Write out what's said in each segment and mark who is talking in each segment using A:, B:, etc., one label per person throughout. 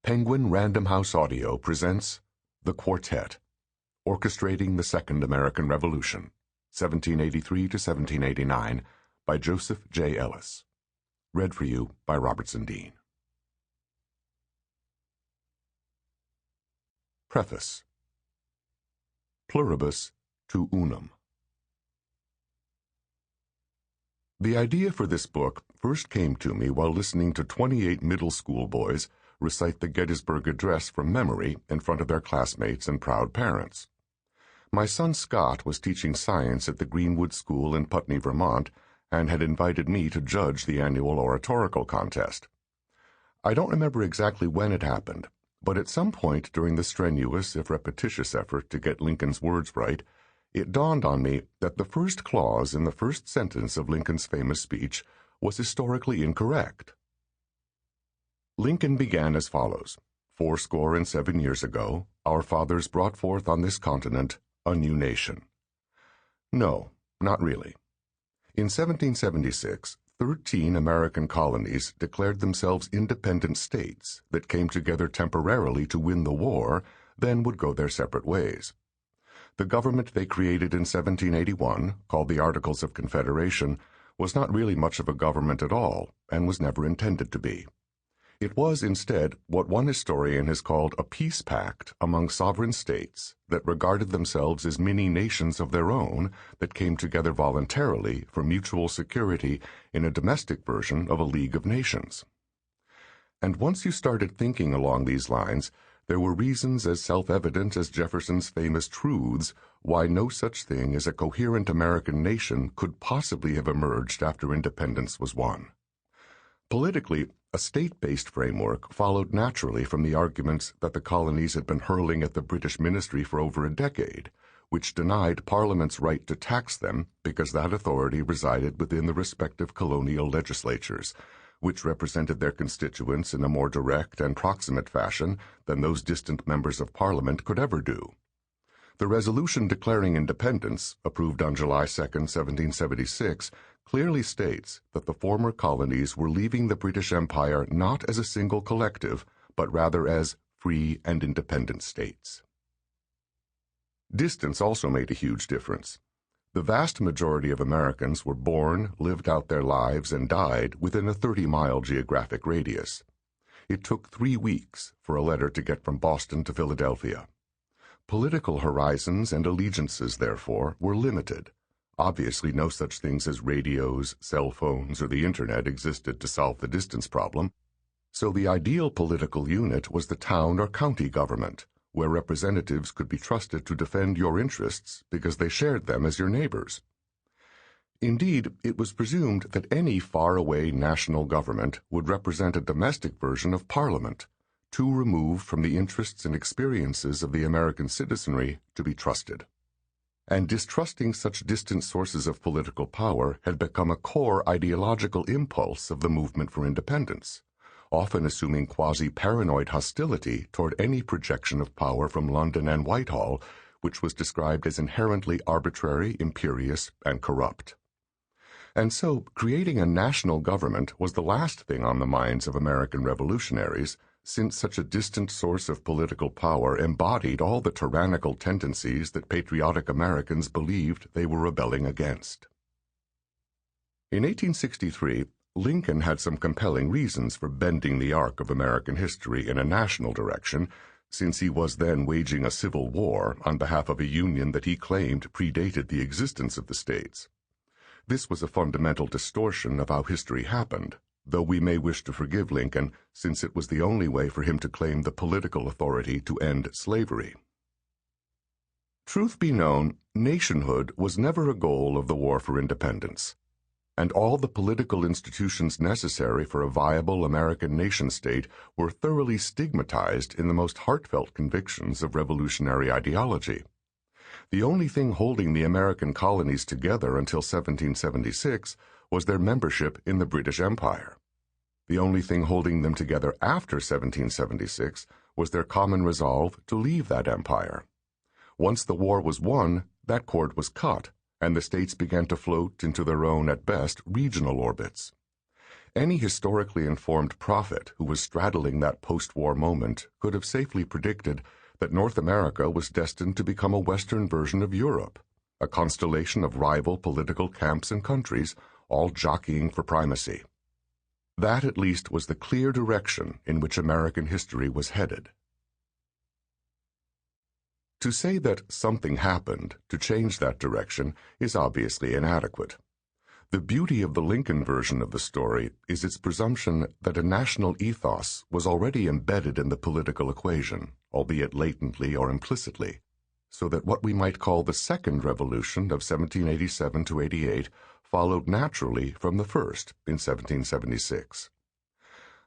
A: Penguin Random House Audio presents The Quartet, Orchestrating the Second American Revolution, 1783 to 1789, by Joseph J. Ellis. Read for you by Robertson Dean. Preface. Pluribus to Unum. The idea for this book first came to me while listening to 28 middle school boys recite the Gettysburg Address from memory in front of their classmates and proud parents. My son Scott was teaching science at the Greenwood School in Putney, Vermont, and had invited me to judge the annual oratorical contest. I don't remember exactly when it happened, but at some point during the strenuous, if repetitious effort to get Lincoln's words right, it dawned on me that the first clause in the first sentence of Lincoln's famous speech was historically incorrect. Lincoln began as follows: 7 years ago, our fathers brought forth on this continent a new nation. No, not really. In 1776, 13 American colonies declared themselves independent states that came together temporarily to win the war, then would go their separate ways. The government they created in 1781, called the Articles of Confederation, was not really much of a government at all, and was never intended to be. It was instead what one historian has called a peace pact among sovereign states that regarded themselves as mini-nations of their own that came together voluntarily for mutual security in a domestic version of a League of Nations. And once you started thinking along these lines, there were reasons as self-evident as Jefferson's famous truths why no such thing as a coherent American nation could possibly have emerged after independence was won. Politically, a state-based framework followed naturally from the arguments that the colonies had been hurling at the British ministry for over a decade, which denied Parliament's right to tax them because that authority resided within the respective colonial legislatures, which represented their constituents in a more direct and proximate fashion than those distant members of Parliament could ever do. The resolution declaring independence, approved on July 2, 1776, clearly states that the former colonies were leaving the British Empire not as a single collective, but rather as free and independent states. Distance also made a huge difference. The vast majority of Americans were born, lived out their lives, and died within a 30-mile geographic radius. It took 3 weeks for a letter to get from Boston to Philadelphia. Political horizons and allegiances, therefore, were limited. Obviously, no such things as radios, cell phones, or the Internet existed to solve the distance problem, so the ideal political unit was the town or county government, where representatives could be trusted to defend your interests because they shared them as your neighbors. Indeed, it was presumed that any faraway national government would represent a domestic version of Parliament, too removed from the interests and experiences of the American citizenry to be trusted. And distrusting such distant sources of political power had become a core ideological impulse of the movement for independence, often assuming quasi-paranoid hostility toward any projection of power from London and Whitehall, which was described as inherently arbitrary, imperious, and corrupt. And so, creating a national government was the last thing on the minds of American revolutionaries, since such a distant source of political power embodied all the tyrannical tendencies that patriotic Americans believed they were rebelling against. In 1863, Lincoln had some compelling reasons for bending the arc of American history in a national direction, since he was then waging a civil war on behalf of a union that he claimed predated the existence of the states. This was a fundamental distortion of how history happened, though we may wish to forgive Lincoln, since it was the only way for him to claim the political authority to end slavery. Truth be known, nationhood was never a goal of the War for Independence, and all the political institutions necessary for a viable American nation-state were thoroughly stigmatized in the most heartfelt convictions of revolutionary ideology. The only thing holding the American colonies together until 1776 was their membership in the British Empire. The only thing holding them together after 1776 was their common resolve to leave that empire. Once the war was won, that cord was cut, and the states began to float into their own, at best, regional orbits. Any historically informed prophet who was straddling that post-war moment could have safely predicted that North America was destined to become a Western version of Europe, a constellation of rival political camps and countries, all jockeying for primacy. That, at least, was the clear direction in which American history was headed. To say that something happened to change that direction is obviously inadequate. The beauty of the Lincoln version of the story is its presumption that a national ethos was already embedded in the political equation, albeit latently or implicitly, so that what we might call the Second Revolution of 1787 to 88 followed naturally from the first in 1776.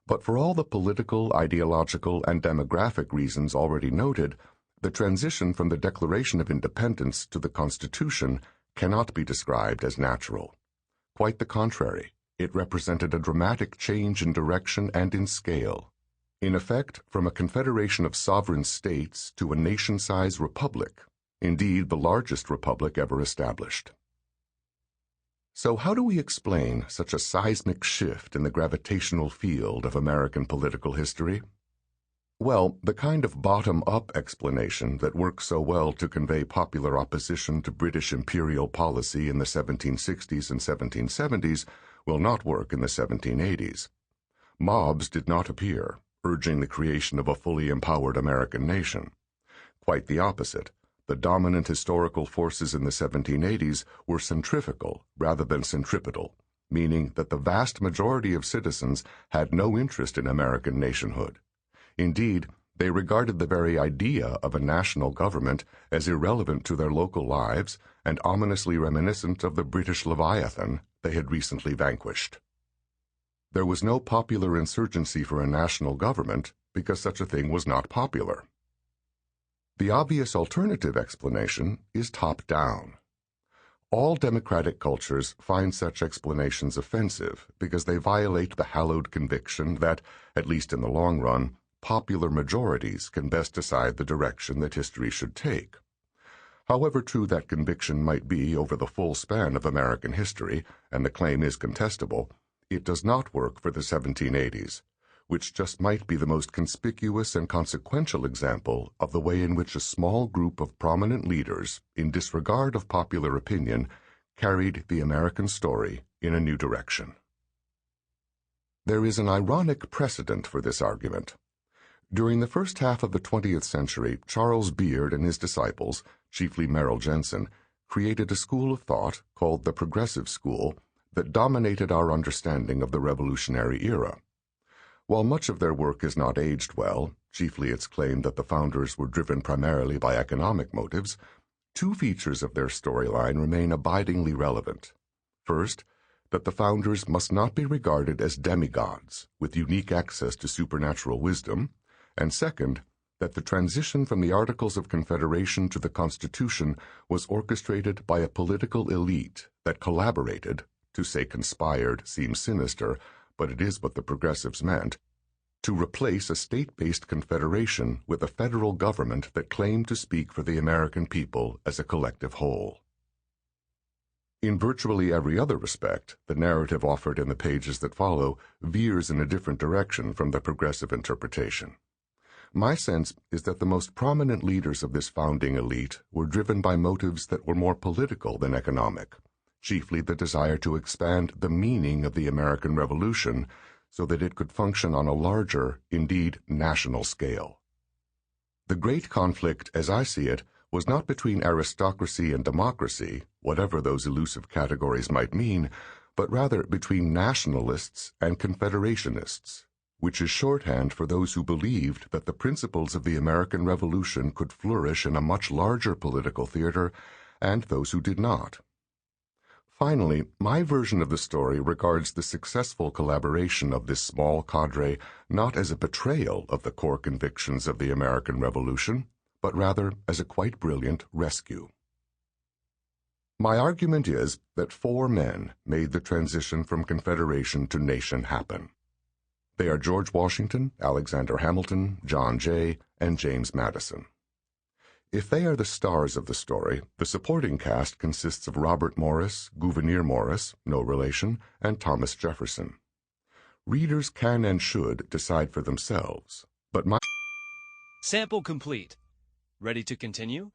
A: But for all the political, ideological, and demographic reasons already noted, the transition from the Declaration of Independence to the Constitution cannot be described as natural. Quite the contrary, it represented a dramatic change in direction and in scale. In effect, from a confederation of sovereign states to a nation-sized republic, indeed the largest republic ever established. So how do we explain such a seismic shift in the gravitational field of American political history? Well, the kind of bottom-up explanation that works so well to convey popular opposition to British imperial policy in the 1760s and 1770s will not work in the 1780s. Mobs did not appear, urging the creation of a fully empowered American nation. Quite the opposite. The dominant historical forces in the 1780s were centrifugal rather than centripetal, meaning that the vast majority of citizens had no interest in American nationhood. Indeed, they regarded the very idea of a national government as irrelevant to their local lives and ominously reminiscent of the British Leviathan they had recently vanquished. There was no popular insurgency for a national government because such a thing was not popular. The obvious alternative explanation is top-down. All democratic cultures find such explanations offensive because they violate the hallowed conviction that, at least in the long run, popular majorities can best decide the direction that history should take. However true that conviction might be over the full span of American history, and the claim is contestable, it does not work for the 1780s, which just might be the most conspicuous and consequential example of the way in which a small group of prominent leaders, in disregard of popular opinion, carried the American story in a new direction. There is an ironic precedent for this argument. During the first half of the 20th century, Charles Beard and his disciples, chiefly Merrill Jensen, created a school of thought called the Progressive School that dominated our understanding of the Revolutionary era. While much of their work has not aged well, chiefly its claim that the founders were driven primarily by economic motives, two features of their storyline remain abidingly relevant. First, that the founders must not be regarded as demigods with unique access to supernatural wisdom, and second, that the transition from the Articles of Confederation to the Constitution was orchestrated by a political elite that collaborated, to say conspired seems sinister, but it is what the progressives meant, to replace a state-based confederation with a federal government that claimed to speak for the American people as a collective whole. In virtually every other respect, the narrative offered in the pages that follow veers in a different direction from the progressive interpretation. My sense is that the most prominent leaders of this founding elite were driven by motives that were more political than economic, chiefly the desire to expand the meaning of the American Revolution so that it could function on a larger, indeed national scale. The great conflict, as I see it, was not between aristocracy and democracy, whatever those elusive categories might mean, but rather between nationalists and confederationists, which is shorthand for those who believed that the principles of the American Revolution could flourish in a much larger political theater, and those who did not. Finally, my version of the story regards the successful collaboration of this small cadre not as a betrayal of the core convictions of the American Revolution, but rather as a quite brilliant rescue. My argument is that 4 men made the transition from Confederation to nation happen. They are George Washington, Alexander Hamilton, John Jay, and James Madison. If they are the stars of the story, the supporting cast consists of Robert Morris, Gouverneur Morris, no relation, and Thomas Jefferson. Readers can and should decide for themselves, but my...
B: Sample complete. Ready to continue?